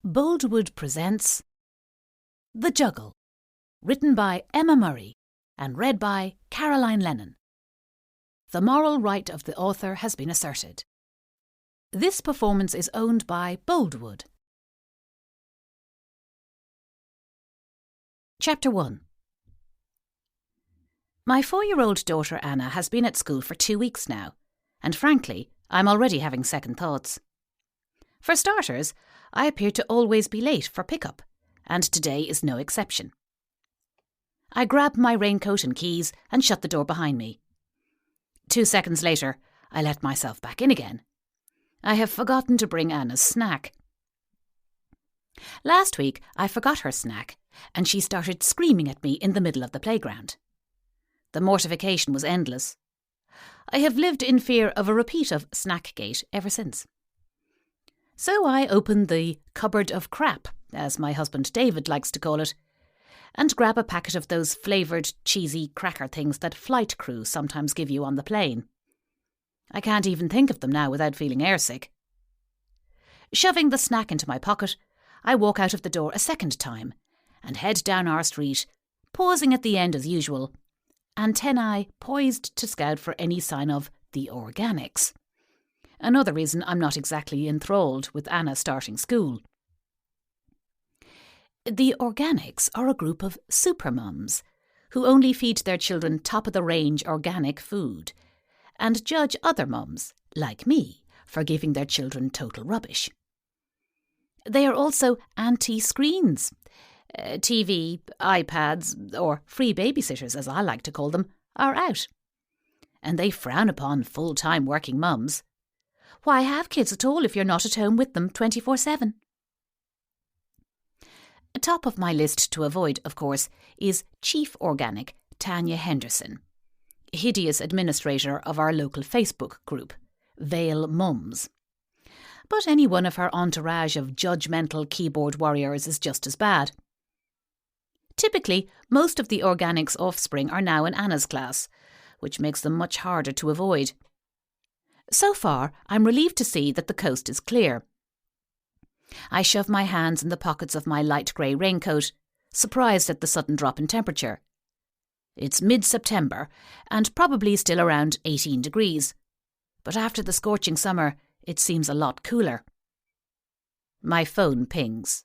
Boldwood presents The Juggle, written by Emma Murray and read by Caroline Lennon. The moral right of the author has been asserted. This performance is owned by Boldwood. Chapter 1. My 4-year-old daughter Anna has been at school for 2 weeks now, and frankly, I'm already having second thoughts. For starters, I appear to always be late for pickup, and today is no exception. I grab my raincoat and keys and shut the door behind me. 2 seconds later, I let myself back in again. I have forgotten to bring Anna's snack. Last week, I forgot her snack, and she started screaming at me in the middle of the playground. The mortification was endless. I have lived in fear of a repeat of Snackgate ever since. So I opened the cupboard of crap, as my husband David likes to call it, and grab a packet of those flavoured, cheesy cracker things that flight crews sometimes give you on the plane. I can't even think of them now without feeling airsick. Shoving the snack into my pocket, I walk out of the door a second time and head down our street, pausing at the end as usual, antennae poised to scout for any sign of the organics. Another reason I'm not exactly enthralled with Anna starting school. The organics are a group of supermums who only feed their children top-of-the-range organic food and judge other mums, like me, for giving their children total rubbish. They are also anti-screens. TV, iPads, or free babysitters, as I like to call them, are out. And they frown upon full-time working mums. Why have kids at all if you're not at home with them 24/7? Top of my list to avoid, of course, is Chief Organic Tanya Henderson, hideous administrator of our local Facebook group, Vale Mums. But any one of her entourage of judgmental keyboard warriors is just as bad. Typically, most of the organics' offspring are now in Anna's class, which makes them much harder to avoid. So far, I'm relieved to see that the coast is clear. I shove my hands in the pockets of my light grey raincoat, surprised at the sudden drop in temperature. It's mid-September, and probably still around 18 degrees. But after the scorching summer, it seems a lot cooler. My phone pings.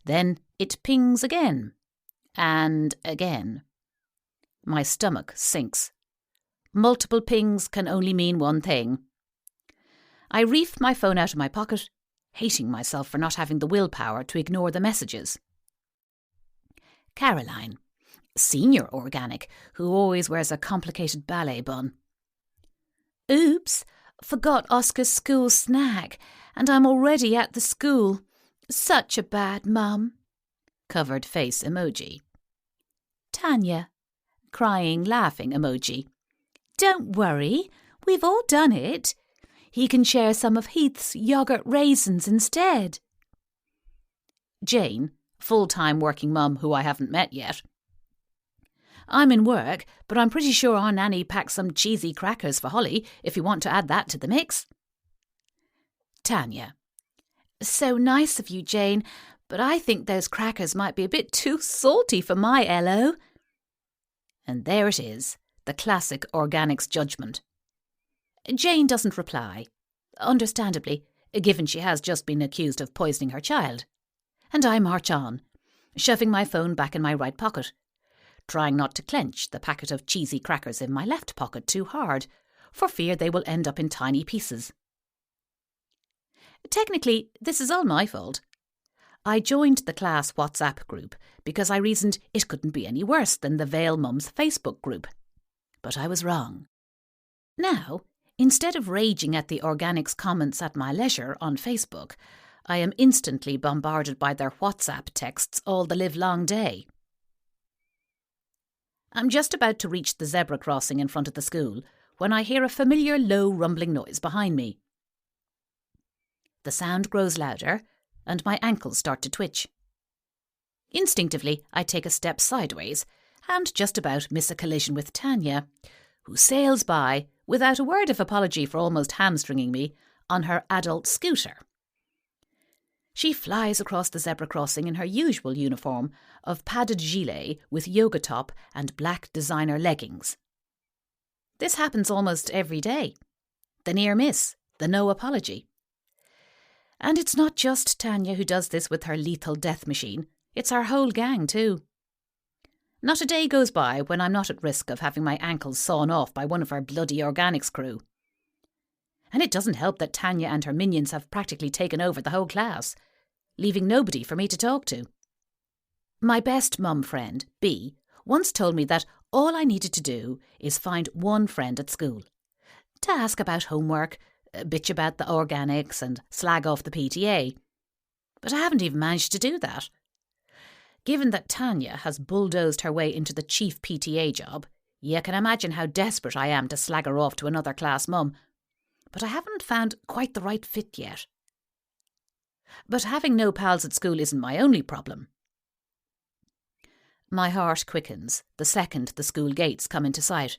Then it pings again. And again. My stomach sinks. Multiple pings can only mean one thing. I reef my phone out of my pocket, hating myself for not having the willpower to ignore the messages. Caroline, senior organic, who always wears a complicated ballet bun. Oops, forgot Oscar's school snack, and I'm already at the school. Such a bad mum. Covered face emoji. Tanya, crying, laughing emoji. Don't worry, we've all done it. He can share some of Heath's yoghurt raisins instead. Jane, full-time working mum who I haven't met yet. I'm in work, but I'm pretty sure our nanny packed some cheesy crackers for Holly if you want to add that to the mix. Tanya. So nice of you, Jane, but I think those crackers might be a bit too salty for my Ello. And there it is. The classic organics judgment. Jane doesn't reply, understandably, given she has just been accused of poisoning her child. And I march on, shoving my phone back in my right pocket, trying not to clench the packet of cheesy crackers in my left pocket too hard, for fear they will end up in tiny pieces. Technically, this is all my fault. I joined the class WhatsApp group because I reasoned it couldn't be any worse than the Vale Mums Facebook group. But I was wrong. Now, instead of raging at the organics comments at my leisure on Facebook, I am instantly bombarded by their WhatsApp texts all the livelong day. I'm just about to reach the zebra crossing in front of the school when I hear a familiar low rumbling noise behind me. The sound grows louder and my ankles start to twitch. Instinctively, I take a step sideways and just about miss a collision with Tanya, who sails by, without a word of apology for almost hamstringing me, on her adult scooter. She flies across the zebra crossing in her usual uniform of padded gilet with yoga top and black designer leggings. This happens almost every day. The near miss, the no apology. And it's not just Tanya who does this with her lethal death machine, it's our whole gang too. Not a day goes by when I'm not at risk of having my ankles sawn off by one of our bloody organics crew. And it doesn't help that Tanya and her minions have practically taken over the whole class, leaving nobody for me to talk to. My best mum friend, B, once told me that all I needed to do is find one friend at school, to ask about homework, bitch about the organics and slag off the PTA. But I haven't even managed to do that. Given that Tanya has bulldozed her way into the chief PTA job, you can imagine how desperate I am to slag her off to another class mum, but I haven't found quite the right fit yet. But having no pals at school isn't my only problem. My heart quickens the second the school gates come into sight,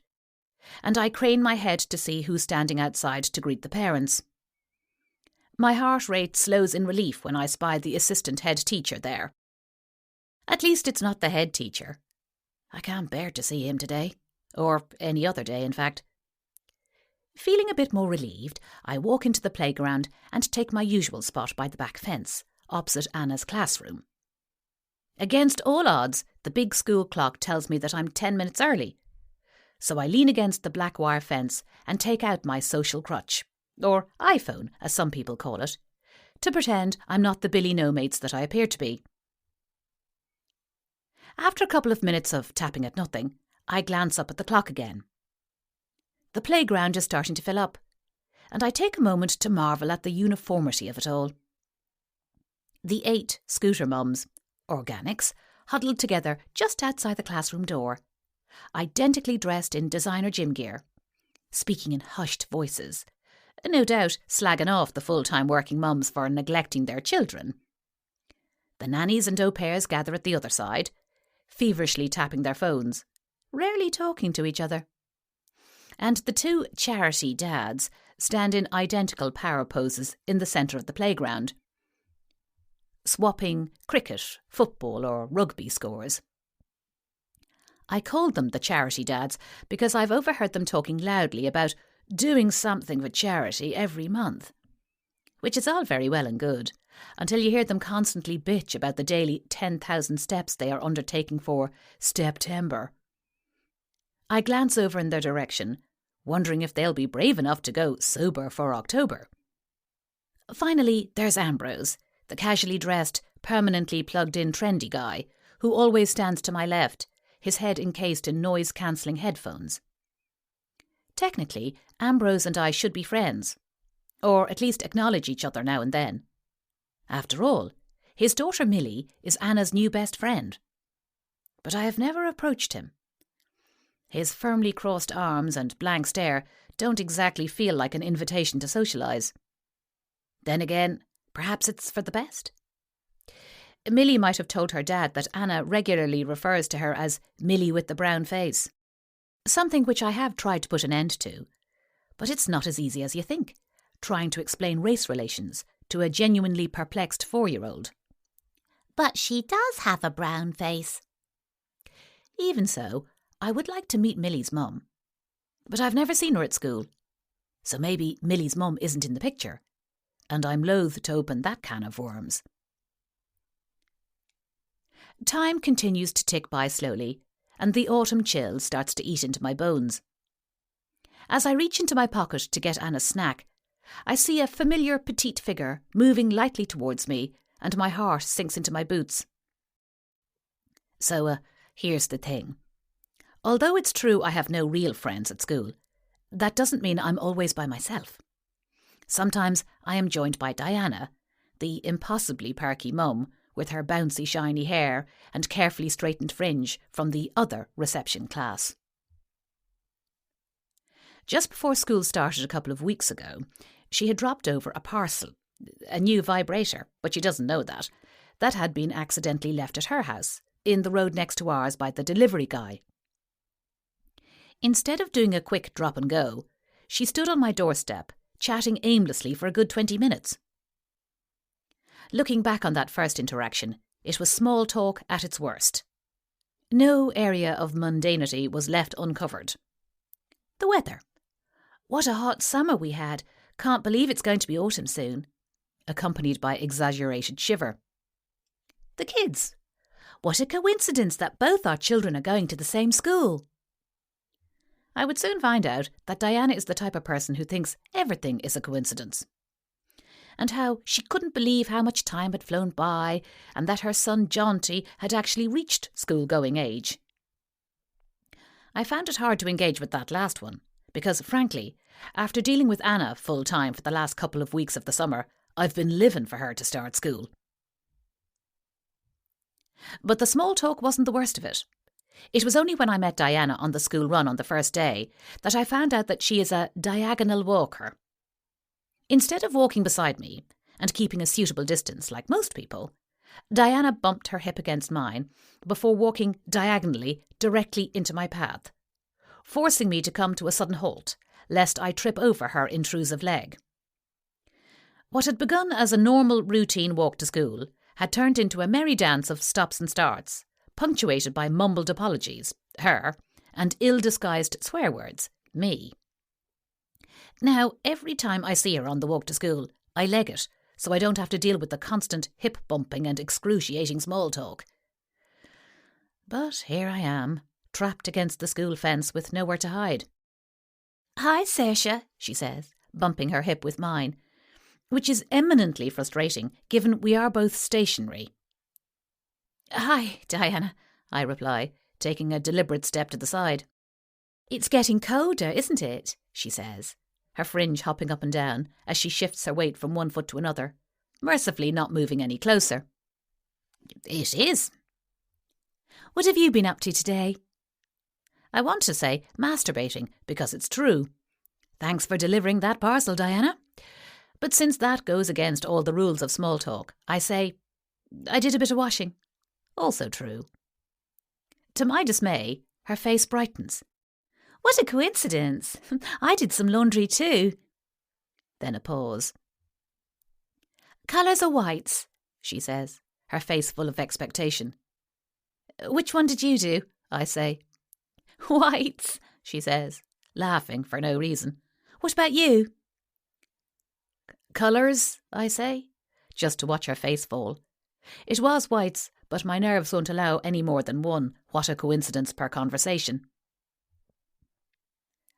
and I crane my head to see who's standing outside to greet the parents. My heart rate slows in relief when I spy the assistant head teacher there. At least it's not the head teacher. I can't bear to see him today, or any other day, in fact. Feeling a bit more relieved, I walk into the playground and take my usual spot by the back fence, opposite Anna's classroom. Against all odds, the big school clock tells me that I'm 10 minutes early, so I lean against the black wire fence and take out my social crutch, or iPhone, as some people call it, to pretend I'm not the Billy No-Mates that I appear to be. After a couple of minutes of tapping at nothing, I glance up at the clock again. The playground is starting to fill up, and I take a moment to marvel at the uniformity of it all. The 8 scooter mums, organics, huddled together just outside the classroom door, identically dressed in designer gym gear, speaking in hushed voices, no doubt slagging off the full-time working mums for neglecting their children. The nannies and au pairs gather at the other side, feverishly tapping their phones, rarely talking to each other. And the 2 charity dads stand in identical power poses in the centre of the playground, swapping cricket, football or rugby scores. I called them the charity dads because I've overheard them talking loudly about doing something for charity every month, which is all very well and good, until you hear them constantly bitch about the daily 10,000 steps they are undertaking for September. I glance over in their direction, wondering if they'll be brave enough to go sober for October. Finally, there's Ambrose, the casually dressed, permanently plugged-in trendy guy, who always stands to my left, his head encased in noise-cancelling headphones. Technically, Ambrose and I should be friends, or at least acknowledge each other now and then. After all, his daughter Millie is Anna's new best friend. But I have never approached him. His firmly crossed arms and blank stare don't exactly feel like an invitation to socialise. Then again, perhaps it's for the best. Millie might have told her dad that Anna regularly refers to her as Millie with the brown face, something which I have tried to put an end to. But it's not as easy as you think, trying to explain race relations to a genuinely perplexed 4-year-old. But she does have a brown face. Even so, I would like to meet Millie's mum. But I've never seen her at school. So maybe Millie's mum isn't in the picture, and I'm loath to open that can of worms. Time continues to tick by slowly, and the autumn chill starts to eat into my bones. As I reach into my pocket to get Anna's snack, I see a familiar petite figure moving lightly towards me, and my heart sinks into my boots. So, here's the thing. Although it's true I have no real friends at school, that doesn't mean I'm always by myself. Sometimes I am joined by Diana, the impossibly perky mum with her bouncy shiny hair and carefully straightened fringe from the other reception class. Just before school started a couple of weeks ago, she had dropped over a parcel, a new vibrator, but she doesn't know that had been accidentally left at her house, in the road next to ours by the delivery guy. Instead of doing a quick drop and go, she stood on my doorstep, chatting aimlessly for a good 20 minutes. Looking back on that first interaction, it was small talk at its worst. No area of mundanity was left uncovered. The weather. What a hot summer we had. Can't believe it's going to be autumn soon. Accompanied by exaggerated shiver. The kids. What a coincidence that both our children are going to the same school. I would soon find out that Diana is the type of person who thinks everything is a coincidence. And how she couldn't believe how much time had flown by and that her son Jonty had actually reached school-going age. I found it hard to engage with that last one because, frankly, after dealing with Anna full-time for the last couple of weeks of the summer, I've been living for her to start school. But the small talk wasn't the worst of it. It was only when I met Diana on the school run on the first day that I found out that she is a diagonal walker. Instead of walking beside me and keeping a suitable distance like most people, Diana bumped her hip against mine before walking diagonally directly into my path, forcing me to come to a sudden halt, lest I trip over her intrusive leg. What had begun as a normal routine walk to school had turned into a merry dance of stops and starts, punctuated by mumbled apologies, her, and ill-disguised swear words, me. Now, every time I see her on the walk to school, I leg it, so I don't have to deal with the constant hip-bumping and excruciating small talk. But here I am, trapped against the school fence with nowhere to hide. "Hi, Saoirse," she says, bumping her hip with mine, which is eminently frustrating given we are both stationary. "Hi, Diana," I reply, taking a deliberate step to the side. "It's getting colder, isn't it?" she says, her fringe hopping up and down as she shifts her weight from one foot to another, mercifully not moving any closer. "It is." "What have you been up to today?" I want to say masturbating because it's true. Thanks for delivering that parcel, Diana. But since that goes against all the rules of small talk, I say, I did a bit of washing. Also true. To my dismay, her face brightens. "What a coincidence. I did some laundry too." Then a pause. "Colours or whites?" she says, her face full of expectation. "Which one did you do?" I say. "Whites," she says, laughing for no reason. "What about you?" "Colours," I say, just to watch her face fall. It was whites, but my nerves won't allow any more than one what a coincidence per conversation.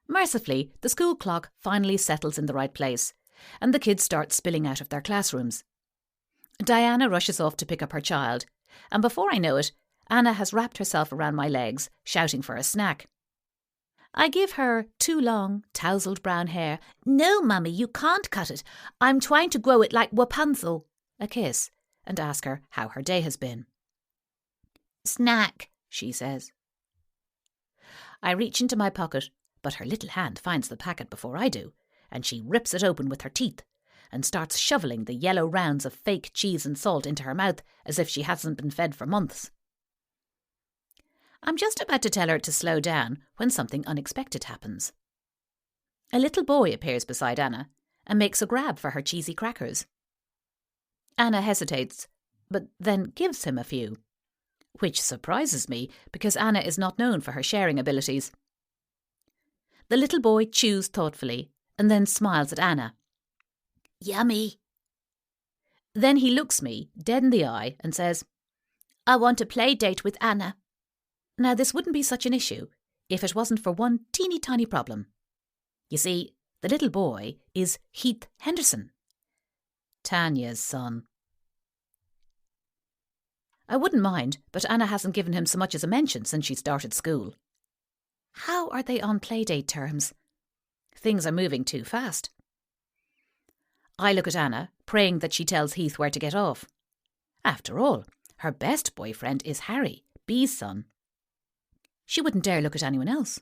Mercifully, the school clock finally settles in the right place, and the kids start spilling out of their classrooms. Diana rushes off to pick up her child, and before I know it, Anna has wrapped herself around my legs, shouting for a snack. I give her too long, tousled brown hair. "No, Mummy, you can't cut it. I'm trying to grow it like Rapunzel," a kiss, and ask her how her day has been. "Snack," she says. I reach into my pocket, but her little hand finds the packet before I do, and she rips it open with her teeth and starts shoveling the yellow rounds of fake cheese and salt into her mouth as if she hasn't been fed for months. I'm just about to tell her to slow down when something unexpected happens. A little boy appears beside Anna and makes a grab for her cheesy crackers. Anna hesitates, but then gives him a few, which surprises me because Anna is not known for her sharing abilities. The little boy chews thoughtfully and then smiles at Anna. "Yummy." Then he looks me dead in the eye and says, "I want a play date with Anna." Now, this wouldn't be such an issue if it wasn't for one teeny tiny problem. You see, the little boy is Heath Henderson, Tanya's son. I wouldn't mind, but Anna hasn't given him so much as a mention since she started school. How are they on playdate terms? Things are moving too fast. I look at Anna, praying that she tells Heath where to get off. After all, her best boyfriend is Harry, Bee's son. She wouldn't dare look at anyone else.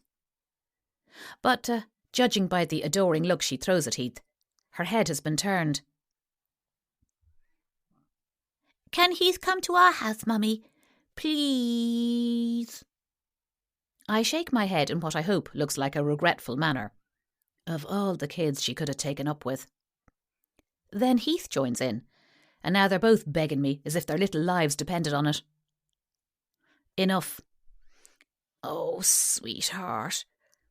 But, judging by the adoring look she throws at Heath, her head has been turned. "Can Heath come to our house, Mummy? Please?" I shake my head in what I hope looks like a regretful manner. Of all the kids she could have taken up with. Then Heath joins in, and now they're both begging me as if their little lives depended on it. Enough. Oh, sweetheart,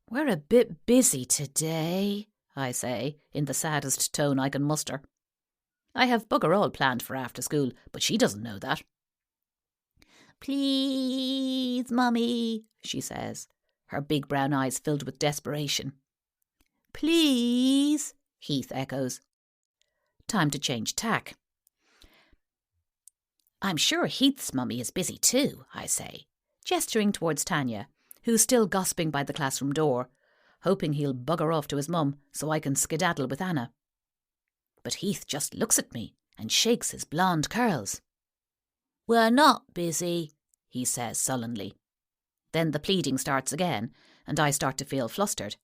we're a bit busy today, I say, in the saddest tone I can muster. I have bugger all planned for after school, but she doesn't know that. Please, Mummy, she says, her big brown eyes filled with desperation. Please, Heath echoes. Time to change tack. I'm sure Heath's mummy is busy too, I say, gesturing towards Tanya, who's still gossiping by the classroom door, hoping he'll bugger off to his mum so I can skedaddle with Anna. But Heath just looks at me and shakes his blonde curls. We're not busy, he says sullenly. Then the pleading starts again, and I start to feel flustered.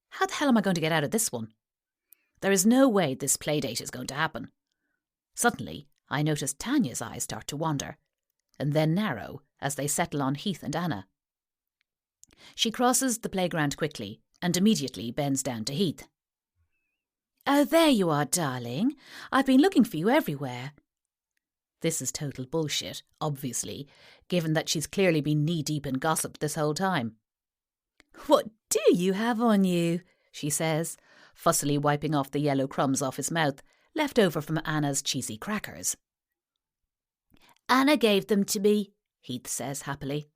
How the hell am I going to get out of this one? There is no way this playdate is going to happen. Suddenly, I notice Tanya's eyes start to wander, and then narrow as they settle on Heath and Anna. She crosses the playground quickly and immediately bends down to Heath. Oh, there you are, darling. I've been looking for you everywhere. This is total bullshit, obviously, given that she's clearly been knee-deep in gossip this whole time. What do you have on you? She says, fussily wiping off the yellow crumbs off his mouth, left over from Anna's cheesy crackers. Anna gave them to me, Heath says happily.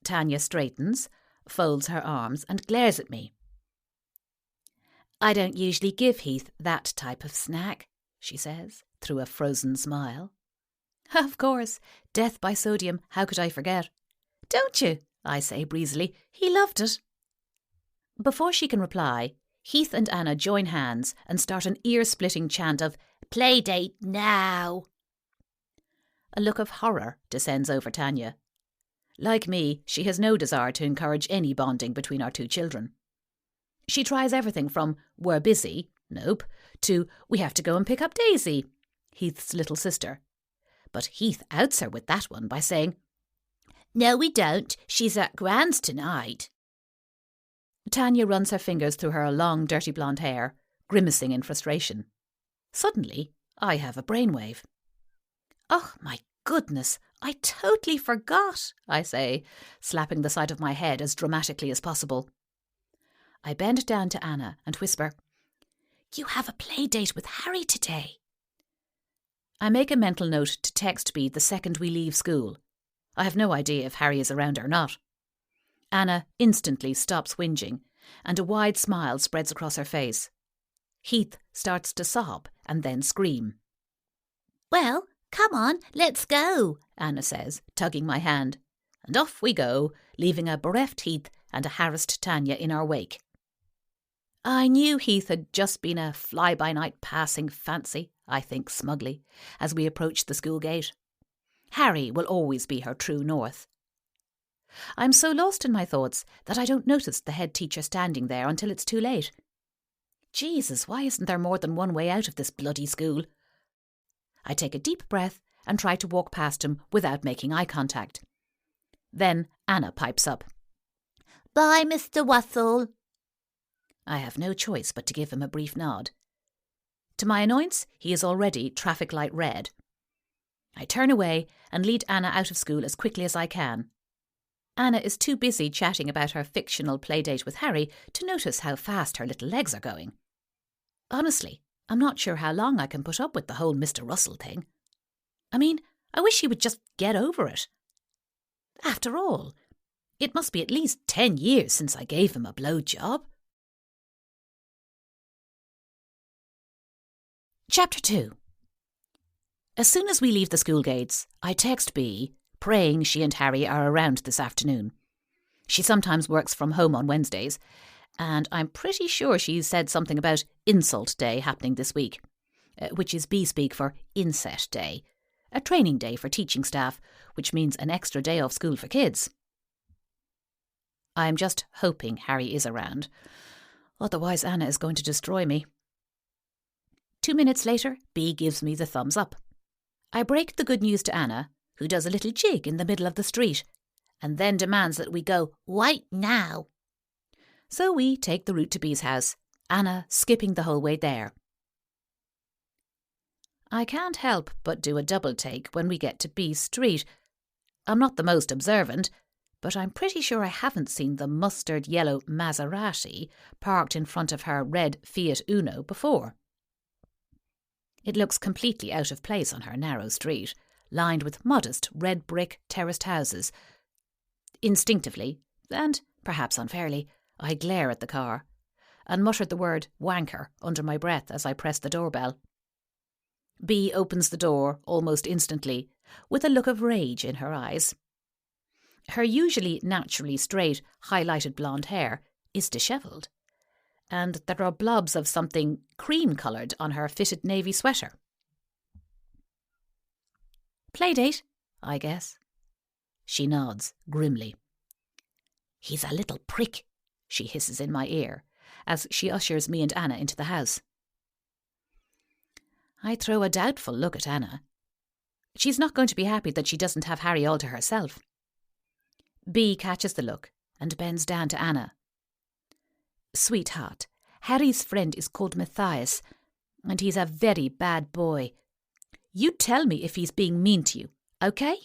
Tanya straightens, folds her arms and glares at me. I don't usually give Heath that type of snack, she says, through a frozen smile. Of course, death by sodium, how could I forget? Don't you? I say breezily. He loved it. Before she can reply, Heath and Anna join hands and start an ear-splitting chant of, Playdate now! A look of horror descends over Tanya. Like me, she has no desire to encourage any bonding between our two children. She tries everything from, we're busy, nope, to, we have to go and pick up Daisy, Heath's little sister. But Heath outs her with that one by saying, No, we don't. She's at Gran's tonight. Tanya runs her fingers through her long, dirty blonde hair, grimacing in frustration. Suddenly, I have a brainwave. Oh, my goodness, I totally forgot, I say, slapping the side of my head as dramatically as possible. I bend down to Anna and whisper, You have a play date with Harry today. I make a mental note to text Bea the second we leave school. I have no idea if Harry is around or not. Anna instantly stops whinging, and a wide smile spreads across her face. Heath starts to sob and then scream. Well, come on, let's go, Anna says, tugging my hand. And off we go, leaving a bereft Heath and a harassed Tanya in our wake. I knew Heath had just been a fly-by-night passing fancy, I think smugly, as we approached the school gate. Harry will always be her true north. I'm so lost in my thoughts that I don't notice the head teacher standing there until it's too late. Jesus, why isn't there more than one way out of this bloody school? I take a deep breath and try to walk past him without making eye contact. Then Anna pipes up. Bye, Mr. Wassel. I have no choice but to give him a brief nod. To my annoyance, he is already traffic light red. I turn away and lead Anna out of school as quickly as I can. Anna is too busy chatting about her fictional playdate with Harry to notice how fast her little legs are going. Honestly, I'm not sure how long I can put up with the whole Mr. Russell thing. I mean, I wish he would just get over it. After all, it must be at least 10 years since I gave him a blowjob. Chapter 2. As soon as we leave the school gates, I text Bea, praying she and Harry are around this afternoon. She sometimes works from home on Wednesdays, and I'm pretty sure she's said something about Insult Day happening this week, which is Bea speak for Inset Day, a training day for teaching staff, which means an extra day off school for kids. I'm just hoping Harry is around, otherwise Anna is going to destroy me. 2 minutes later, Bea gives me the thumbs up. I break the good news to Anna, who does a little jig in the middle of the street, and then demands that we go right now. So we take the route to Bea's house, Anna skipping the whole way there. I can't help but do a double take when we get to B Street. I'm not the most observant, but I'm pretty sure I haven't seen the mustard yellow Maserati parked in front of her red Fiat Uno before. It looks completely out of place on her narrow street, lined with modest red brick terraced houses. Instinctively, and perhaps unfairly, I glare at the car and mutter the word wanker under my breath as I press the doorbell. B opens the door almost instantly, with a look of rage in her eyes. Her usually naturally straight, highlighted blonde hair is dishevelled, and there are blobs of something cream-coloured on her fitted navy sweater. Playdate, I guess. She nods grimly. He's a little prick, she hisses in my ear, as she ushers me and Anna into the house. I throw a doubtful look at Anna. She's not going to be happy that she doesn't have Harry all to herself. B catches the look and bends down to Anna. Sweetheart, Harry's friend is called Matthias, and he's a very bad boy. You tell me if he's being mean to you, okay?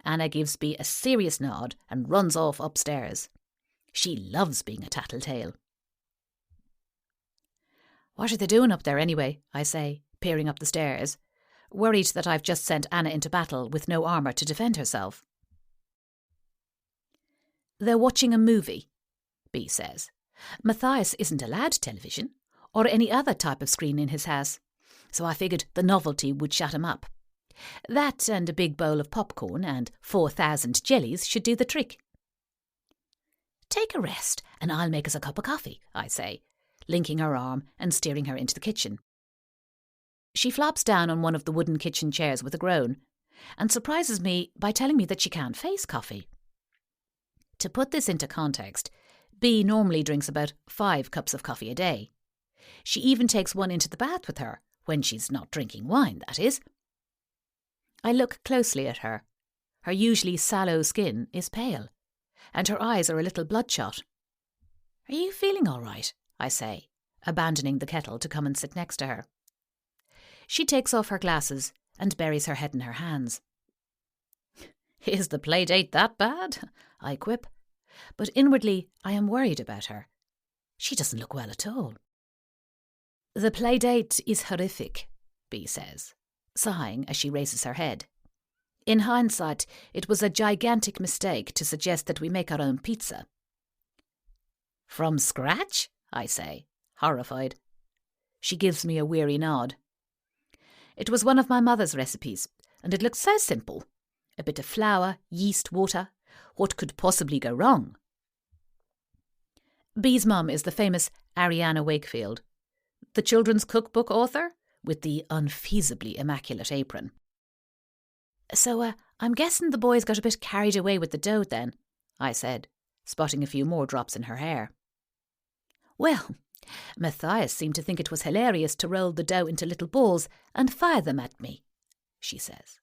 Anna gives B a serious nod and runs off upstairs. She loves being a tattletale. What are they doing up there anyway, I say, peering up the stairs, worried that I've just sent Anna into battle with no armour to defend herself. They're watching a movie, B says. Matthias isn't allowed television or any other type of screen in his house, so I figured the novelty would shut him up. That and a big bowl of popcorn and 4,000 jellies should do the trick. Take a rest and I'll make us a cup of coffee, I say, linking her arm and steering her into the kitchen. She flops down on one of the wooden kitchen chairs with a groan and surprises me by telling me that she can't face coffee. To put this into context, B normally drinks about 5 cups of coffee a day. She even takes one into the bath with her, when she's not drinking wine, that is. I look closely at her. Her usually sallow skin is pale, and her eyes are a little bloodshot. Are you feeling all right? I say, abandoning the kettle to come and sit next to her. She takes off her glasses and buries her head in her hands. Is the playdate that bad? I quip, but inwardly I am worried about her. She doesn't look well at all. The playdate is horrific, B says, sighing as she raises her head. In hindsight, it was a gigantic mistake to suggest that we make our own pizza. From scratch? I say, horrified. She gives me a weary nod. It was one of my mother's recipes, and it looked so simple. A bit of flour, yeast, water. What could possibly go wrong? B's mum is the famous Ariana Wakefield, the children's cookbook author with the unfeasibly immaculate apron. So, I'm guessing the boys got a bit carried away with the dough then, I said, spotting a few more drops in her hair. Well, Matthias seemed to think it was hilarious to roll the dough into little balls and fire them at me, she says.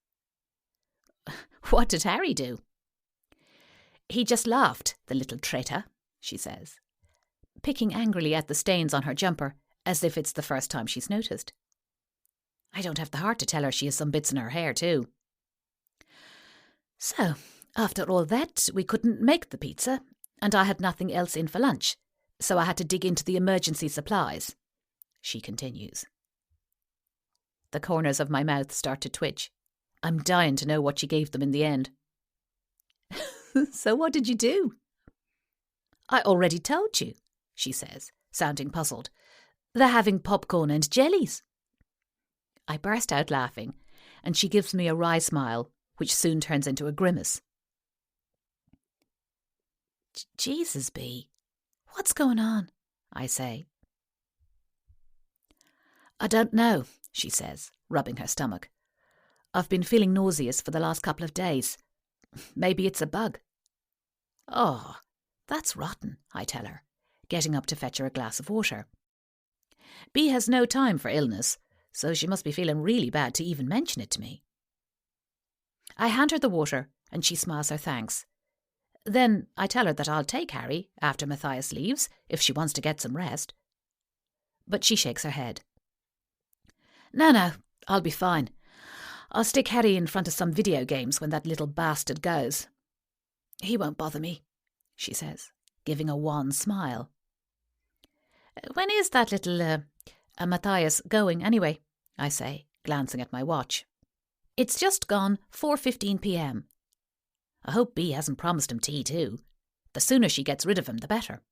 What did Harry do? He just laughed, the little traitor, she says, picking angrily at the stains on her jumper as if it's the first time she's noticed. I don't have the heart to tell her she has some bits in her hair too. So, after all that, we couldn't make the pizza, and I had nothing else in for lunch, so I had to dig into the emergency supplies, she continues. The corners of my mouth start to twitch. I'm dying to know what she gave them in the end. So what did you do? I already told you, she says, sounding puzzled. They're having popcorn and jellies. I burst out laughing, and she gives me a wry smile, which soon turns into a grimace. Jesus, B, what's going on? I say. I don't know, she says, rubbing her stomach. I've been feeling nauseous for the last couple of days. Maybe it's a bug. Oh, that's rotten, I tell her, getting up to fetch her a glass of water. B has no time for illness, so she must be feeling really bad to even mention it to me. I hand her the water, and she smiles her thanks. Then I tell her that I'll take Harry after Matthias leaves, if she wants to get some rest. But she shakes her head. No, I'll be fine. I'll stick Harry in front of some video games when that little bastard goes. He won't bother me, she says, giving a wan smile. When is that little, Matthias going anyway? I say, glancing at my watch. It's just gone 4:15 p.m. I hope Bea hasn't promised him tea too. The sooner she gets rid of him, the better.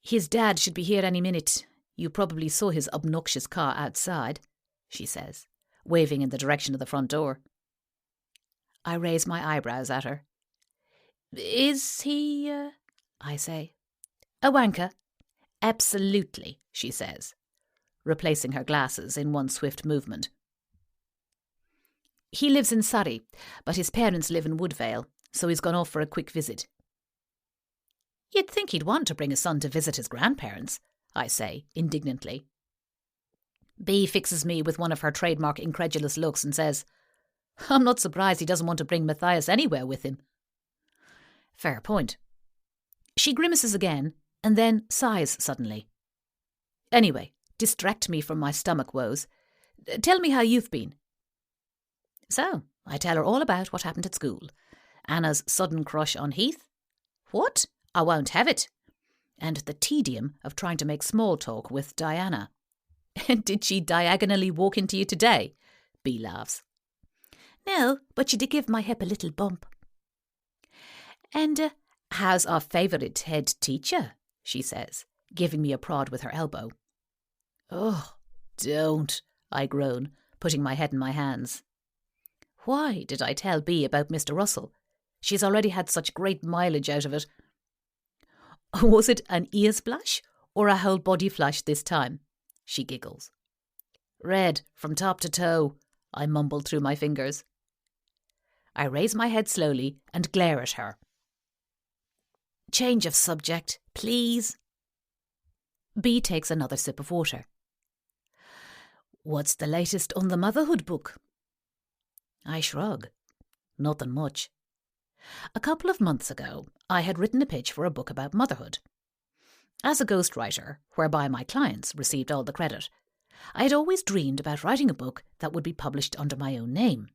His dad should be here any minute. You probably saw his obnoxious car outside, she says, waving in the direction of the front door. I raise my eyebrows at her. Is he, I say. A wanker? Absolutely, she says, replacing her glasses in one swift movement. He lives in Surrey, but his parents live in Woodvale, so he's gone off for a quick visit. You'd think he'd want to bring his son to visit his grandparents, I say, indignantly. Bea fixes me with one of her trademark incredulous looks and says, I'm not surprised he doesn't want to bring Matthias anywhere with him. Fair point. She grimaces again and then sighs suddenly. Anyway, distract me from my stomach woes. Tell me how you've been. So, I tell her all about what happened at school. Anna's sudden crush on Heath. What? I won't have it. And the tedium of trying to make small talk with Diana. Did she diagonally walk into you today? Bea laughs. No, but she did give my hip a little bump. And how's our favourite head teacher? She says, giving me a prod with her elbow. Oh, don't, I groan, putting my head in my hands. Why did I tell Bea about Mr. Russell? She's already had such great mileage out of it. Was it an ear splash or a whole body flash this time? She giggles. Red from top to toe, I mumble through my fingers. I raise my head slowly and glare at her. Change of subject, please. Bea takes another sip of water. What's the latest on the motherhood book? I shrug. Nothing much. A couple of months ago, I had written a pitch for a book about motherhood. As a ghostwriter, whereby my clients received all the credit, I had always dreamed about writing a book that would be published under my own name.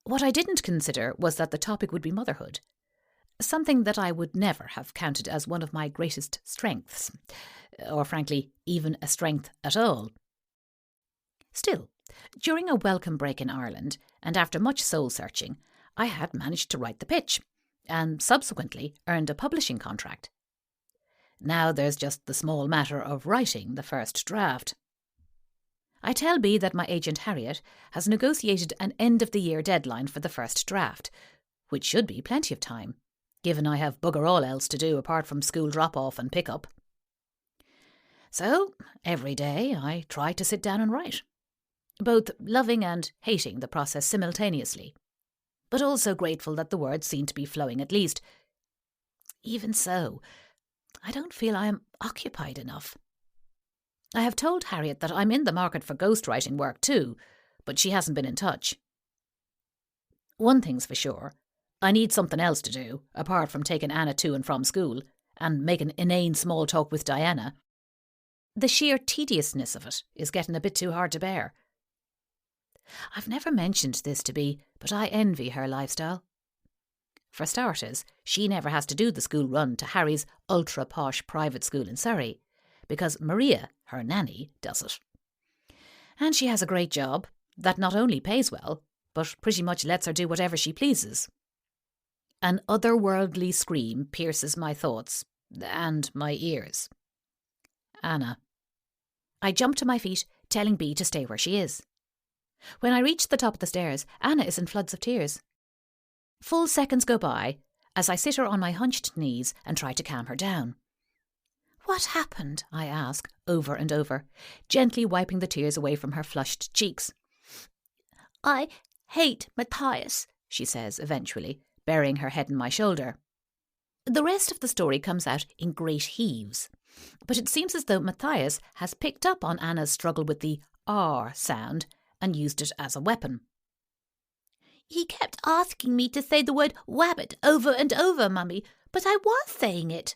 What I didn't consider was that the topic would be motherhood, something that I would never have counted as one of my greatest strengths, or frankly, even a strength at all. Still, during a welcome break in Ireland, and after much soul-searching, I had managed to write the pitch, and subsequently earned a publishing contract. Now there's just the small matter of writing the first draft. I tell Bea that my agent Harriet has negotiated an end-of-the-year deadline for the first draft, which should be plenty of time, given I have bugger all else to do apart from school drop-off and pick-up. So, every day I try to sit down and write, both loving and hating the process simultaneously, but also grateful that the words seem to be flowing at least. Even so, I don't feel I am occupied enough. I have told Harriet that I'm in the market for ghostwriting work too, but she hasn't been in touch. One thing's for sure, I need something else to do, apart from taking Anna to and from school, and making inane small talk with Diana. The sheer tediousness of it is getting a bit too hard to bear. I've never mentioned this to Bea, but I envy her lifestyle. For starters, she never has to do the school run to Harry's ultra-posh private school in Surrey, because Maria, her nanny, does it. And she has a great job that not only pays well, but pretty much lets her do whatever she pleases. An otherworldly scream pierces my thoughts and my ears. Anna. I jump to my feet, telling Bea to stay where she is. When I reach the top of the stairs, Anna is in floods of tears. Full seconds go by as I sit her on my hunched knees and try to calm her down. What happened? I ask, over and over, gently wiping the tears away from her flushed cheeks. I hate Matthias, she says eventually, burying her head in my shoulder. The rest of the story comes out in great heaves, but it seems as though Matthias has picked up on Anna's struggle with the R sound and used it as a weapon. He kept asking me to say the word wabbit over and over, Mummy, but I was saying it.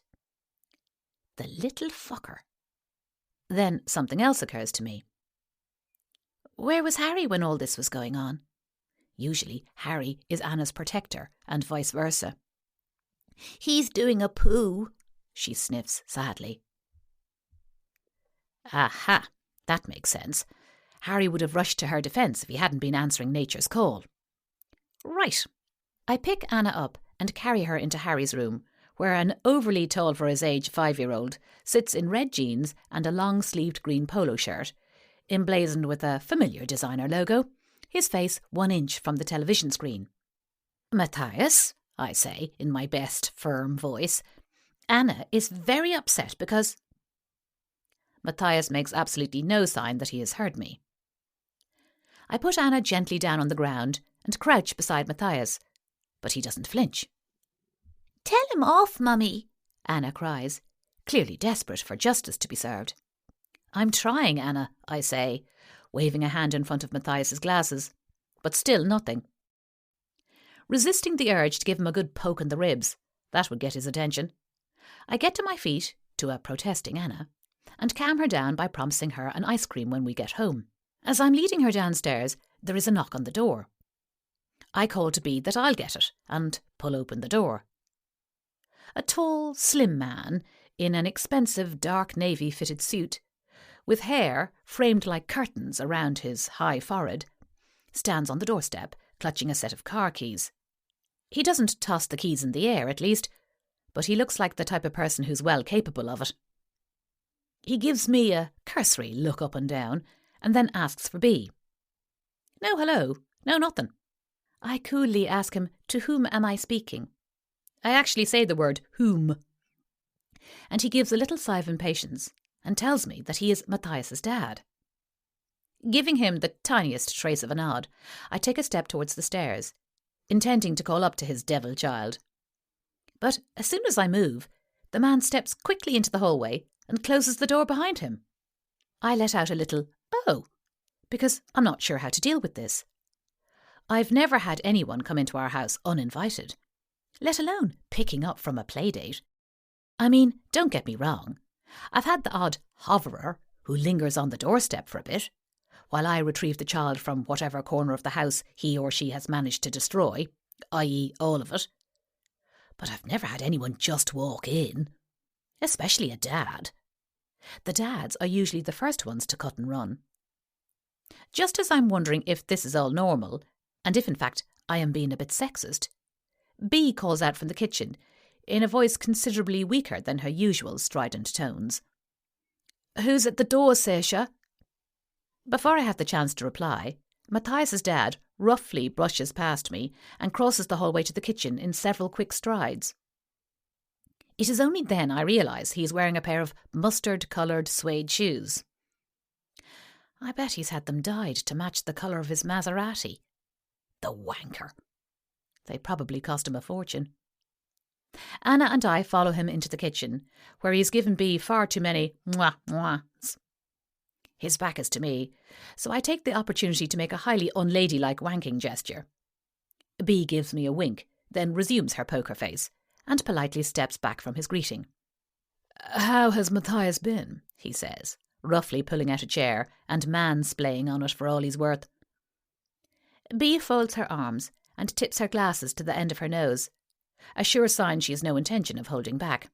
The little fucker. Then something else occurs to me. Where was Harry when all this was going on? Usually Harry is Anna's protector and vice versa. He's doing a poo, she sniffs sadly. Aha, that makes sense. Harry would have rushed to her defence if he hadn't been answering nature's call. Right. I pick Anna up and carry her into Harry's room, where an overly tall for his age 5-year-old sits in red jeans and a long-sleeved green polo shirt, emblazoned with a familiar designer logo, his face 1 inch from the television screen. Matthias, I say in my best firm voice, Anna is very upset because... Matthias makes absolutely no sign that he has heard me. I put Anna gently down on the ground and crouch beside Matthias, but he doesn't flinch. Tell him off, Mummy, Anna cries, clearly desperate for justice to be served. I'm trying, Anna, I say, waving a hand in front of Matthias's glasses, but still nothing. Resisting the urge to give him a good poke in the ribs, that would get his attention, I get to my feet, to a protesting Anna, and calm her down by promising her an ice cream when we get home. As I'm leading her downstairs, there is a knock on the door. I call to Bea that I'll get it and pull open the door. A tall, slim man in an expensive dark navy fitted suit, with hair framed like curtains around his high forehead, stands on the doorstep, clutching a set of car keys. He doesn't toss the keys in the air, at least, but he looks like the type of person who's well capable of it. He gives me a cursory look up and down, and then asks for Bea. No hello, no nothing. I coolly ask him, to whom am I speaking? I actually say the word whom. And he gives a little sigh of impatience and tells me that he is Matthias's dad. Giving him the tiniest trace of a nod, I take a step towards the stairs, intending to call up to his devil child. But as soon as I move, the man steps quickly into the hallway and closes the door behind him. I let out a little, oh, because I'm not sure how to deal with this. I've never had anyone come into our house uninvited, let alone picking up from a playdate. I mean, don't get me wrong. I've had the odd hoverer who lingers on the doorstep for a bit, while I retrieve the child from whatever corner of the house he or she has managed to destroy, i.e. all of it. But I've never had anyone just walk in, especially a dad. The dads are usually the first ones to cut and run. Just as I'm wondering if this is all normal, and if in fact I am being a bit sexist, Bea calls out from the kitchen, in a voice considerably weaker than her usual strident tones. Who's at the door, Saoirse? Before I have the chance to reply, Matthias's dad roughly brushes past me and crosses the hallway to the kitchen in several quick strides. It is only then I realise he is wearing a pair of mustard-coloured suede shoes. I bet he's had them dyed to match the colour of his Maserati. The wanker. They probably cost him a fortune. Anna and I follow him into the kitchen, where he has given Bea far too many mwah-mwahs. His back is to me, so I take the opportunity to make a highly unladylike wanking gesture. Bea gives me a wink, then resumes her poker face, and politely steps back from his greeting. How has Matthias been? He says, roughly pulling out a chair and mansplaining on it for all he's worth. Bea folds her arms and tips her glasses to the end of her nose, a sure sign she has no intention of holding back.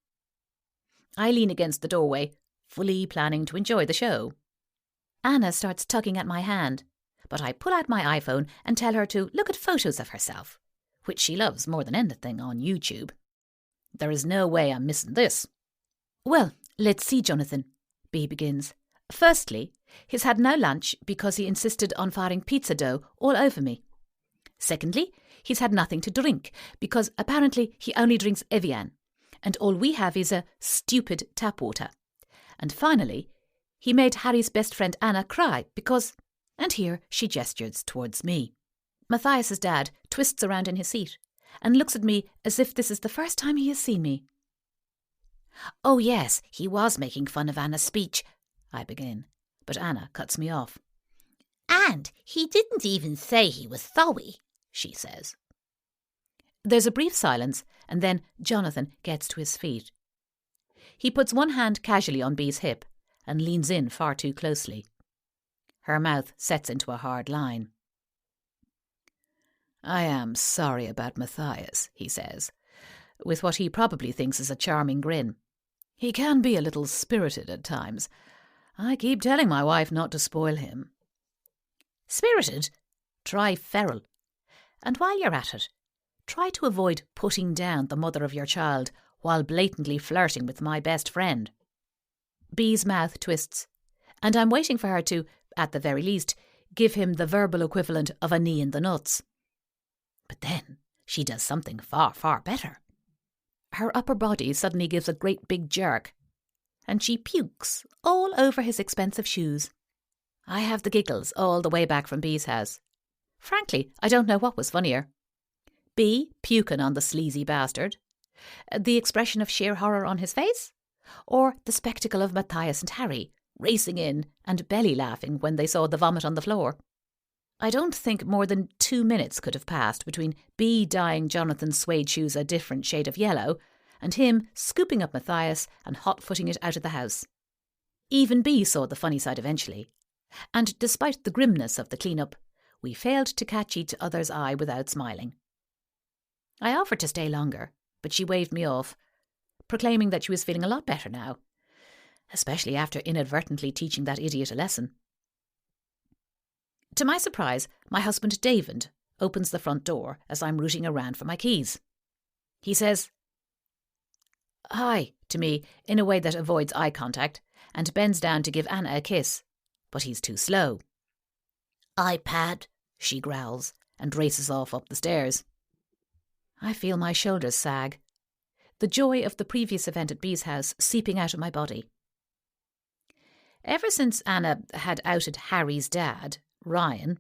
I lean against the doorway, fully planning to enjoy the show. Anna starts tugging at my hand, but I pull out my iPhone and tell her to look at photos of herself, which she loves more than anything on YouTube. There is no way I'm missing this. Well, let's see, Jonathan, Bea begins. Firstly, he's had no lunch because he insisted on firing pizza dough all over me. Secondly, he's had nothing to drink because apparently he only drinks Evian, and all we have is a stupid tap water. And finally, he made Harry's best friend Anna cry because... And here she gestures towards me. Matthias's dad twists around in his seat and looks at me as if this is the first time he has seen me. Oh yes, he was making fun of Anna's speech, I begin, but Anna cuts me off. And he didn't even say he was sorry, she says. There's a brief silence, and then Jonathan gets to his feet. He puts one hand casually on Bea's hip and leans in far too closely. Her mouth sets into a hard line. "I am sorry about Matthias," he says, with what he probably thinks is a charming grin. "He can be a little spirited at times. I keep telling my wife not to spoil him." Spirited? Try feral. And while you're at it, try to avoid putting down the mother of your child while blatantly flirting with my best friend. Bee's mouth twists, and I'm waiting for her to, at the very least, give him the verbal equivalent of a knee in the nuts. But then she does something far, far better. Her upper body suddenly gives a great big jerk, and she pukes all over his expensive shoes. I have the giggles all the way back from Bee's house. Frankly, I don't know what was funnier. Bee puking on the sleazy bastard, the expression of sheer horror on his face, or the spectacle of Matthias and Harry racing in and belly laughing when they saw the vomit on the floor. I don't think more than 2 minutes could have passed between Bee dyeing Jonathan's suede shoes a different shade of yellow and him scooping up Matthias and hot-footing it out of the house. Even Bee saw the funny side eventually, and despite the grimness of the clean-up, we failed to catch each other's eye without smiling. I offered to stay longer, but she waved me off, proclaiming that she was feeling a lot better now, especially after inadvertently teaching that idiot a lesson. To my surprise, my husband David opens the front door as I'm rooting around for my keys. He says "Hi" to me in a way that avoids eye contact and bends down to give Anna a kiss, but he's too slow. "iPad," she growls and races off up the stairs. I feel my shoulders sag, the joy of the previous event at Bee's house seeping out of my body. Ever since Anna had outed Harry's dad, Ryan,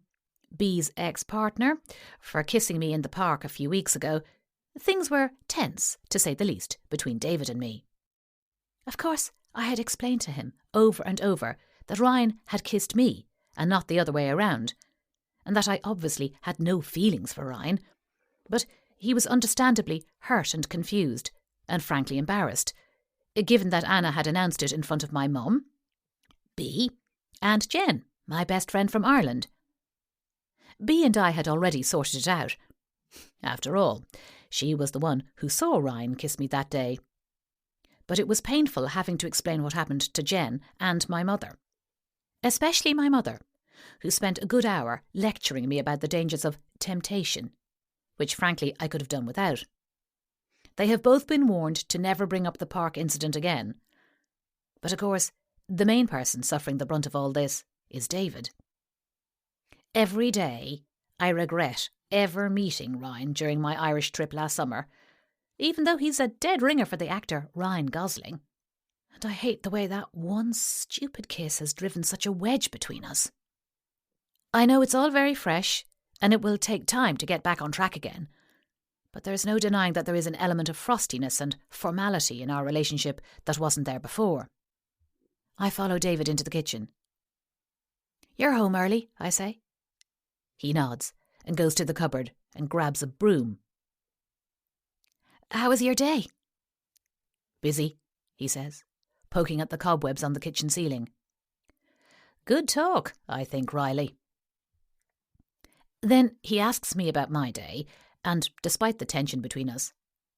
Bee's ex-partner, for kissing me in the park a few weeks ago, things were tense, to say the least, between David and me. Of course, I had explained to him over and over that Ryan had kissed me and not the other way around, and that I obviously had no feelings for Ryan, but he was understandably hurt and confused, and frankly embarrassed, given that Anna had announced it in front of my mum, Bee, and Jen, my best friend from Ireland. Bee and I had already sorted it out. After all, she was the one who saw Ryan kiss me that day. But it was painful having to explain what happened to Jen and my mother. Especially my mother, who spent a good hour lecturing me about the dangers of temptation, which frankly I could have done without. They have both been warned to never bring up the park incident again. But of course, the main person suffering the brunt of all this is David. Every day I regret ever meeting Ryan during my Irish trip last summer, even though he's a dead ringer for the actor Ryan Gosling. And I hate the way that one stupid kiss has driven such a wedge between us. I know it's all very fresh, and it will take time to get back on track again, but there's no denying that there is an element of frostiness and formality in our relationship that wasn't there before. I follow David into the kitchen. "You're home early," I say. He nods and goes to the cupboard and grabs a broom. "How was your day?" "Busy," he says, poking at the cobwebs on the kitchen ceiling. Good talk, I think wryly. Then he asks me about my day, and despite the tension between us,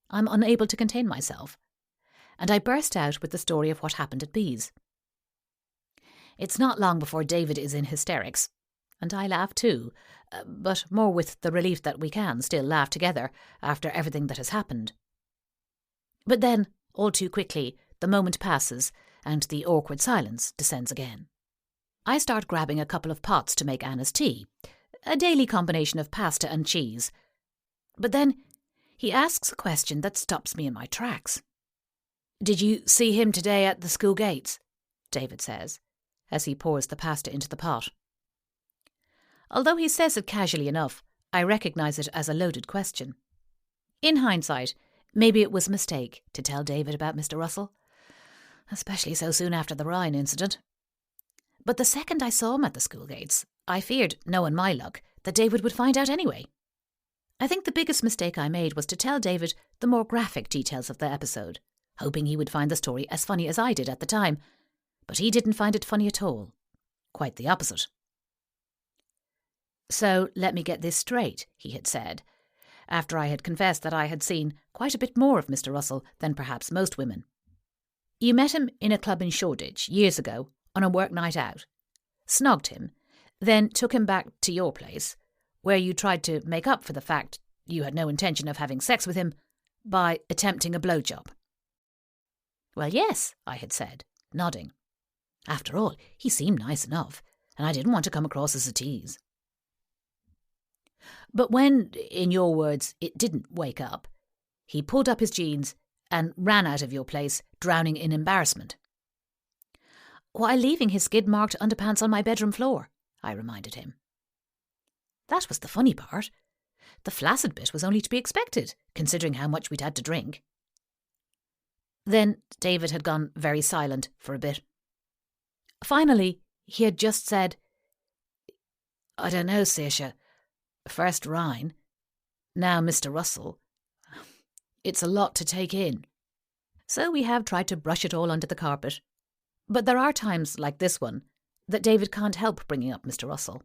I'm unable to contain myself, and I burst out with the story of what happened at Bee's. It's not long before David is in hysterics, and I laugh too, but more with the relief that we can still laugh together after everything that has happened. But then, all too quickly, the moment passes and the awkward silence descends again. I start grabbing a couple of pots to make Anna's tea, a daily combination of pasta and cheese. But then he asks a question that stops me in my tracks. "Did you see him today at the school gates?" David says, as he pours the pasta into the pot. Although he says it casually enough, I recognise it as a loaded question. In hindsight, maybe it was a mistake to tell David about Mr. Russell, especially so soon after the Ryan incident. But the second I saw him at the school gates, I feared, knowing my luck, that David would find out anyway. I think the biggest mistake I made was to tell David the more graphic details of the episode, hoping he would find the story as funny as I did at the time, but he didn't find it funny at all. Quite the opposite. So let me get this straight, he had said, after I had confessed that I had seen quite a bit more of Mr. Russell than perhaps most women. You met him in a club in Shoreditch years ago on a work night out, snogged him, then took him back to your place, where you tried to make up for the fact you had no intention of having sex with him by attempting a blowjob. Well, yes, I had said, nodding. After all, he seemed nice enough, and I didn't want to come across as a tease. But when, in your words, it didn't wake up, he pulled up his jeans and ran out of your place, drowning in embarrassment. While leaving his skid-marked underpants on my bedroom floor, I reminded him. That was the funny part. The flaccid bit was only to be expected, considering how much we'd had to drink. Then David had gone very silent for a bit. Finally, he had just said, I don't know, Saoirse. First Ryan, now Mr. Russell. It's a lot to take in. So we have tried to brush it all under the carpet. But there are times like this one that David can't help bringing up Mr. Russell.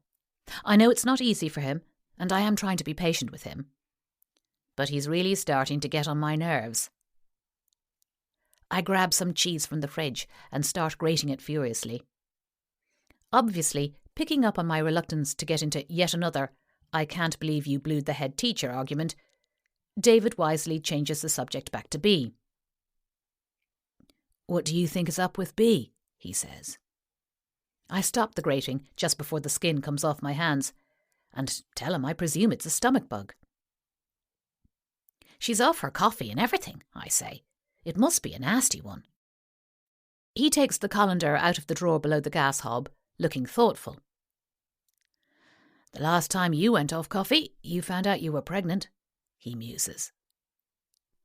I know it's not easy for him, and I am trying to be patient with him. But he's really starting to get on my nerves. I grab some cheese from the fridge and start grating it furiously. Obviously, picking up on my reluctance to get into yet another I can't believe you blued the head teacher argument, David wisely changes the subject back to B. What do you think is up with B? He says. I stop the grating just before the skin comes off my hands and tell him I presume it's a stomach bug. She's off her coffee and everything, I say. It must be a nasty one. He takes the colander out of the drawer below the gas hob, looking thoughtful. The last time you went off coffee, you found out you were pregnant, he muses.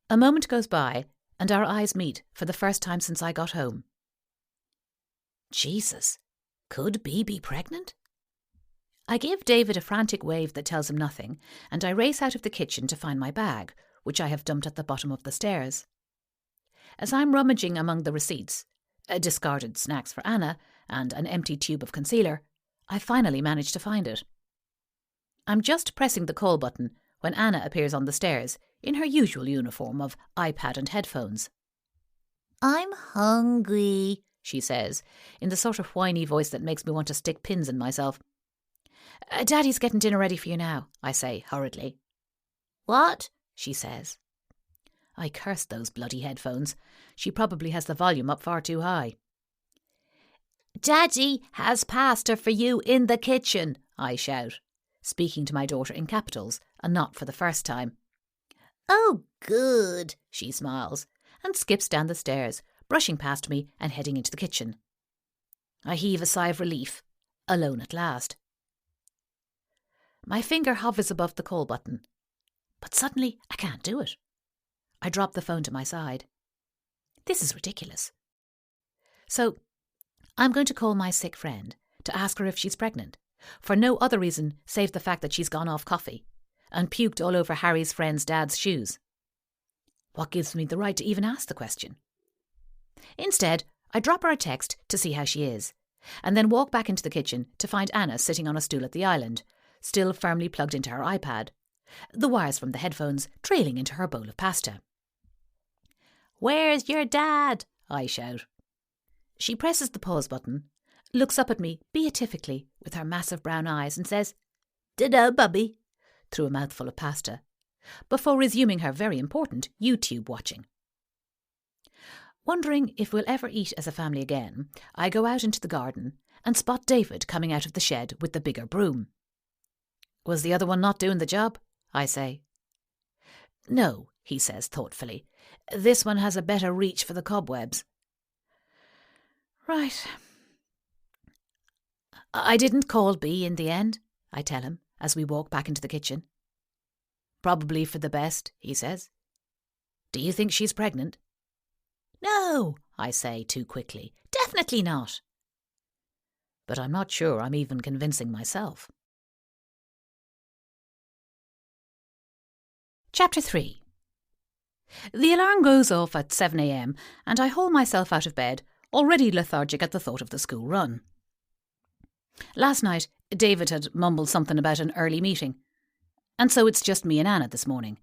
A moment goes by, and our eyes meet for the first time since I got home. Jesus, could Bea be pregnant? I give David a frantic wave that tells him nothing, and I race out of the kitchen to find my bag, which I have dumped at the bottom of the stairs. As I'm rummaging among the receipts, discarded snacks for Anna, and an empty tube of concealer, I finally manage to find it. I'm just pressing the call button when Anna appears on the stairs in her usual uniform of iPad and headphones. I'm hungry, she says, in the sort of whiny voice that makes me want to stick pins in myself. Daddy's getting dinner ready for you now, I say hurriedly. What? She says. I curse those bloody headphones. She probably has the volume up far too high. Daddy has pasta for you in the kitchen, I shout, speaking to my daughter in capitals, and not for the first time. Oh, good, she smiles, and skips down the stairs, brushing past me and heading into the kitchen. I heave a sigh of relief, alone at last. My finger hovers above the call button, but suddenly I can't do it. I drop the phone to my side. This is ridiculous. So, I'm going to call my sick friend to ask her if she's pregnant, for no other reason save the fact that she's gone off coffee and puked all over Harry's friend's dad's shoes. What gives me the right to even ask the question? Instead, I drop her a text to see how she is, and then walk back into the kitchen to find Anna sitting on a stool at the island, still firmly plugged into her iPad, the wires from the headphones trailing into her bowl of pasta. Where's your dad? I shout. She presses the pause button, looks up at me beatifically with her massive brown eyes and says, "Dunno, Bubby," through a mouthful of pasta, before resuming her very important YouTube watching. Wondering if we'll ever eat as a family again, I go out into the garden and spot David coming out of the shed with the bigger broom. Was the other one not doing the job? I say. No, he says thoughtfully. This one has a better reach for the cobwebs. Right. I didn't call Bea in the end, I tell him as we walk back into the kitchen. Probably for the best, he says. Do you think she's pregnant? No, I say too quickly. Definitely not. But I'm not sure I'm even convincing myself. Chapter 3. The alarm goes off at 7 a.m. and I haul myself out of bed, already lethargic at the thought of the school run. Last night, David had mumbled something about an early meeting. And so it's just me and Anna this morning.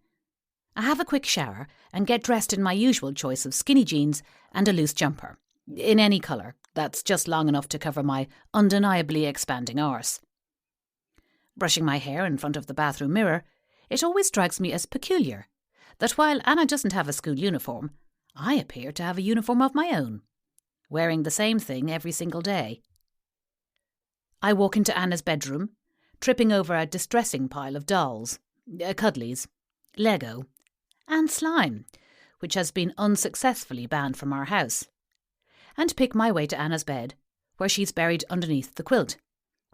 I have a quick shower and get dressed in my usual choice of skinny jeans and a loose jumper, in any colour that's just long enough to cover my undeniably expanding arse. Brushing my hair in front of the bathroom mirror, it always strikes me as peculiar that while Anna doesn't have a school uniform, I appear to have a uniform of my own, wearing the same thing every single day. I walk into Anna's bedroom, tripping over a distressing pile of dolls, cuddlies, Lego, and slime, which has been unsuccessfully banned from our house, and pick my way to Anna's bed, where she's buried underneath the quilt,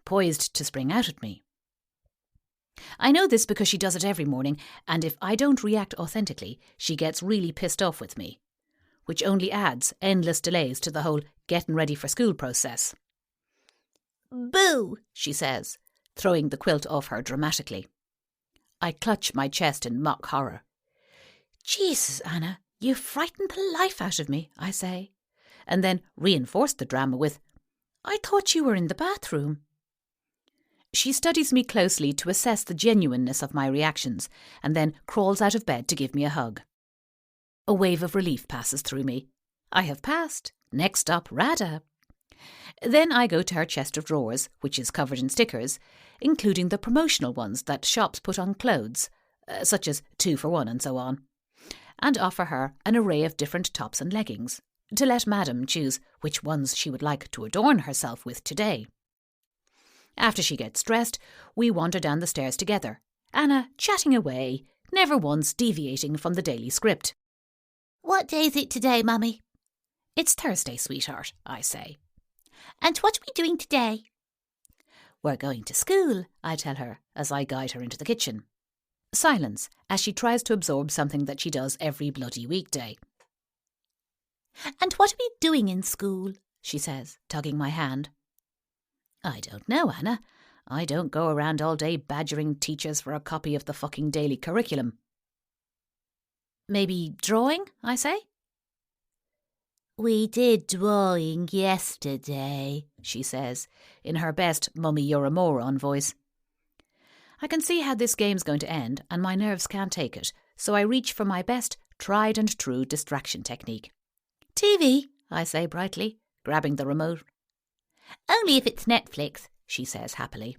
poised to spring out at me. I know this because she does it every morning, and if I don't react authentically, she gets really pissed off with me, which only adds endless delays to the whole getting ready for school process. "Boo," she says, throwing the quilt off her dramatically. I clutch my chest in mock horror. "Jesus, Anna, you frightened the life out of me," I say, and then reinforce the drama with, "I thought you were in the bathroom." She studies me closely to assess the genuineness of my reactions and then crawls out of bed to give me a hug. A wave of relief passes through me. I have passed. Next stop, RADA. Then I go to her chest of drawers, which is covered in stickers, including the promotional ones that shops put on clothes, such as 2 for 1 and so on, and offer her an array of different tops and leggings, to let Madam choose which ones she would like to adorn herself with today. After she gets dressed, we wander down the stairs together, Anna chatting away, never once deviating from the daily script. "What day is it today, Mummy?" "It's Thursday, sweetheart," I say. "And what are we doing today?" "We're going to school," I tell her as I guide her into the kitchen. Silence as she tries to absorb something that she does every bloody weekday. "And what are we doing in school?" she says, tugging my hand. "I don't know, Anna. I don't go around all day badgering teachers for a copy of the fucking daily curriculum." "Maybe drawing?" I say. "We did drawing yesterday," she says, in her best "Mummy, you're a moron" voice. I can see how this game's going to end, and my nerves can't take it, so I reach for my best tried and true distraction technique. "TV," I say brightly, grabbing the remote. "Only if it's Netflix," she says happily.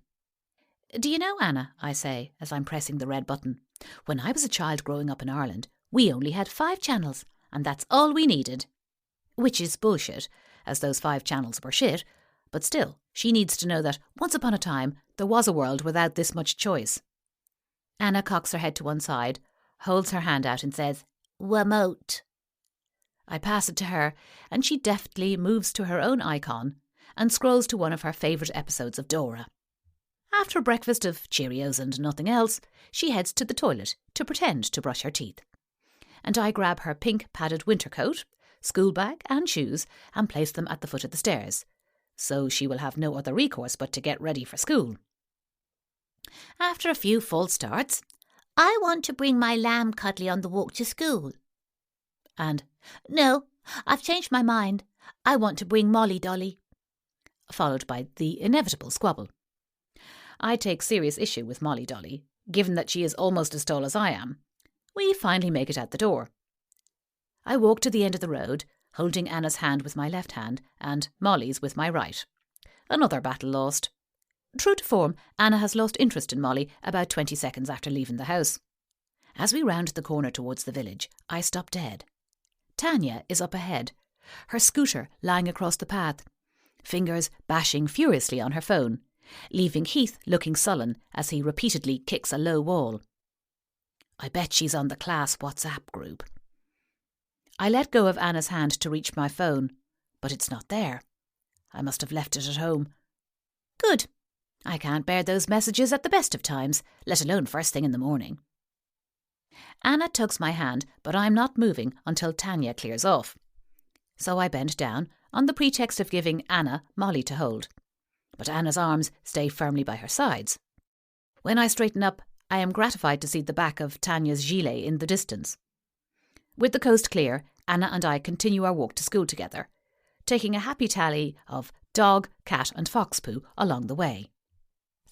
"Do you know, Anna," I say, as I'm pressing the red button, "when I was a child growing up in Ireland, we only had 5 channels, and that's all we needed." Which is bullshit, as those 5 channels were shit, but still, she needs to know that once upon a time there was a world without this much choice. Anna cocks her head to one side, holds her hand out and says, "Remote." I pass it to her, and she deftly moves to her own icon and scrolls to one of her favourite episodes of Dora. After a breakfast of Cheerios and nothing else, she heads to the toilet to pretend to brush her teeth. And I grab her pink padded winter coat, school bag and shoes and place them at the foot of the stairs, so she will have no other recourse but to get ready for school. After a few false starts, "I want to bring my lamb cuddly on the walk to school." And, "No, I've changed my mind. I want to bring Molly Dolly." Followed by the inevitable squabble. I take serious issue with Molly Dolly, given that she is almost as tall as I am. We finally make it out the door. I walk to the end of the road, holding Anna's hand with my left hand and Molly's with my right. Another battle lost. True to form, Anna has lost interest in Molly about 20 seconds after leaving the house. As we round the corner towards the village, I stop dead. Tanya is up ahead, her scooter lying across the path, fingers bashing furiously on her phone, leaving Heath looking sullen as he repeatedly kicks a low wall. I bet she's on the class WhatsApp group. I let go of Anna's hand to reach my phone, but it's not there. I must have left it at home. Good. I can't bear those messages at the best of times, let alone first thing in the morning. Anna tugs my hand, but I'm not moving until Tanya clears off. So I bend down, on the pretext of giving Anna Molly to hold. But Anna's arms stay firmly by her sides. When I straighten up, I am gratified to see the back of Tanya's gilet in the distance. With the coast clear, Anna and I continue our walk to school together, taking a happy tally of dog, cat and fox poo along the way.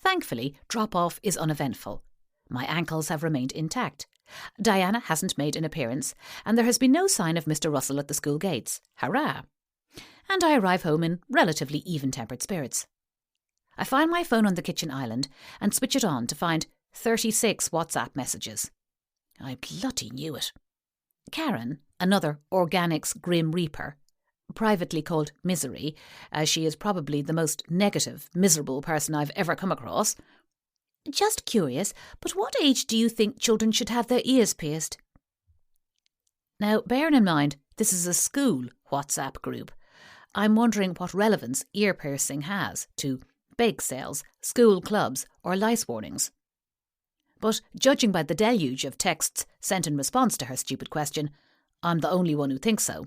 Thankfully, drop-off is uneventful. My ankles have remained intact. Diana hasn't made an appearance, and there has been no sign of Mr. Russell at the school gates. Hurrah! And I arrive home in relatively even-tempered spirits. I find my phone on the kitchen island and switch it on to find 36 WhatsApp messages. I bloody knew it. Karen, another organics grim reaper, privately called Misery, as she is probably the most negative, miserable person I've ever come across. Just curious, but what age do you think children should have their ears pierced? Now, bearing in mind, this is a school WhatsApp group, I'm wondering what relevance ear piercing has to bake sales, school clubs, or lice warnings. But judging by the deluge of texts sent in response to her stupid question, I'm the only one who thinks so.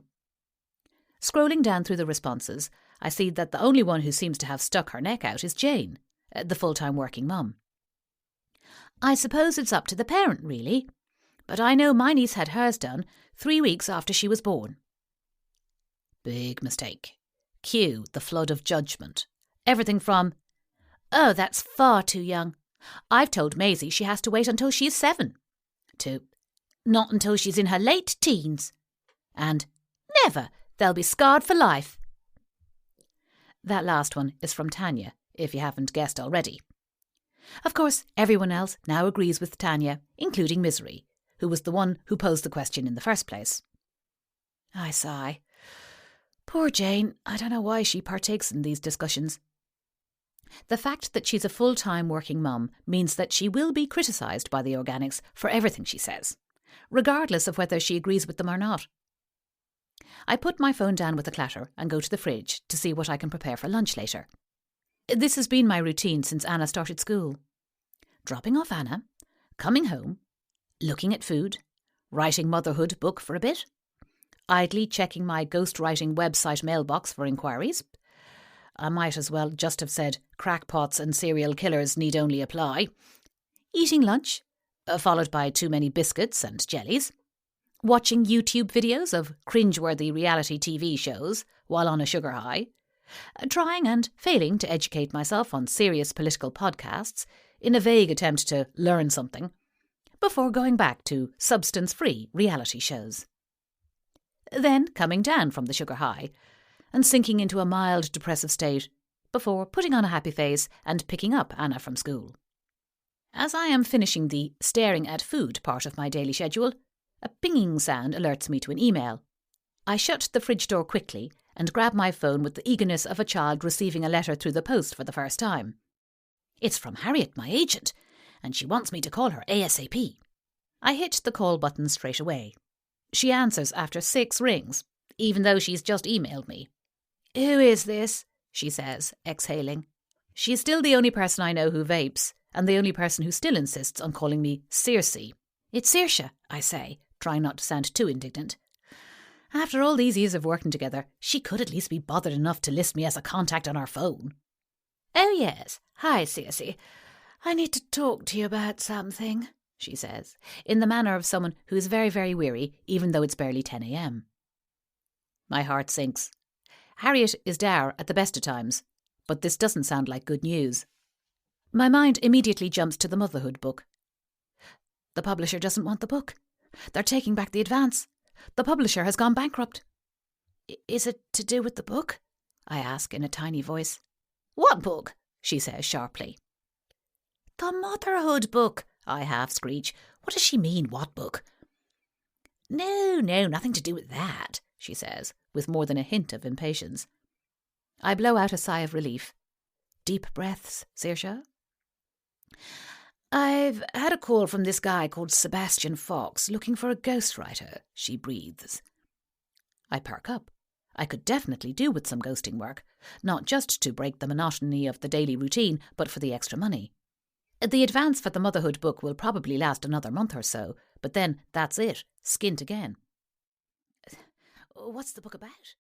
Scrolling down through the responses, I see that the only one who seems to have stuck her neck out is Jane, the full-time working mum. I suppose it's up to the parent, really, but I know my niece had hers done 3 weeks after she was born. Big mistake. Cue the flood of judgment. Everything from, oh, that's far too young. I've told Maisie she has to wait until she is 7, to not until she's in her late teens, and never, they'll be scarred for life. That last one is from Tanya, if you haven't guessed already. Of course, everyone else now agrees with Tanya, including Misery, who was the one who posed the question in the first place. I sigh. Poor Jane, I don't know why she partakes in these discussions. The fact that she's a full-time working mum means that she will be criticised by the organics for everything she says, regardless of whether she agrees with them or not. I put my phone down with a clatter and go to the fridge to see what I can prepare for lunch later. This has been my routine since Anna started school. Dropping off Anna, coming home, looking at food, writing motherhood book for a bit, idly checking my ghostwriting website mailbox for inquiries. I might as well just have said crackpots and serial killers need only apply. Eating lunch, followed by too many biscuits and jellies. Watching YouTube videos of cringeworthy reality TV shows while on a sugar high. Trying and failing to educate myself on serious political podcasts in a vague attempt to learn something, before going back to substance-free reality shows. Then coming down from the sugar high and sinking into a mild depressive state before putting on a happy face and picking up Anna from school. As I am finishing the staring at food part of my daily schedule, a pinging sound alerts me to an email. I shut the fridge door quickly and grab my phone with the eagerness of a child receiving a letter through the post for the first time. It's from Harriet, my agent, and she wants me to call her ASAP. I hit the call button straight away. She answers after 6 rings, even though she's just emailed me. Who is this? She says, exhaling. She's still the only person I know who vapes, and the only person who still insists on calling me Circe. It's Saoirse, I say, trying not to sound too indignant. After all these years of working together, she could at least be bothered enough to list me as a contact on our phone. Oh yes, hi Circe. I need to talk to you about something, she says, in the manner of someone who is very, very weary, even though it's barely 10 a.m. My heart sinks. Harriet is dour at the best of times, but this doesn't sound like good news. My mind immediately jumps to the motherhood book. The publisher doesn't want the book. They're taking back the advance. The publisher has gone bankrupt. Is it to do with the book? I ask in a tiny voice. What book? She says sharply. The motherhood book, I half screech. What does she mean, what book? No, nothing to do with that, she says, with more than a hint of impatience. I blow out a sigh of relief. Deep breaths, Saoirse. I've had a call from this guy called Sebastian Fox looking for a ghostwriter, she breathes. I perk up. I could definitely do with some ghosting work, not just to break the monotony of the daily routine, but for the extra money. The advance for the motherhood book will probably last another month or so, but then that's it, skint again. What's the book about?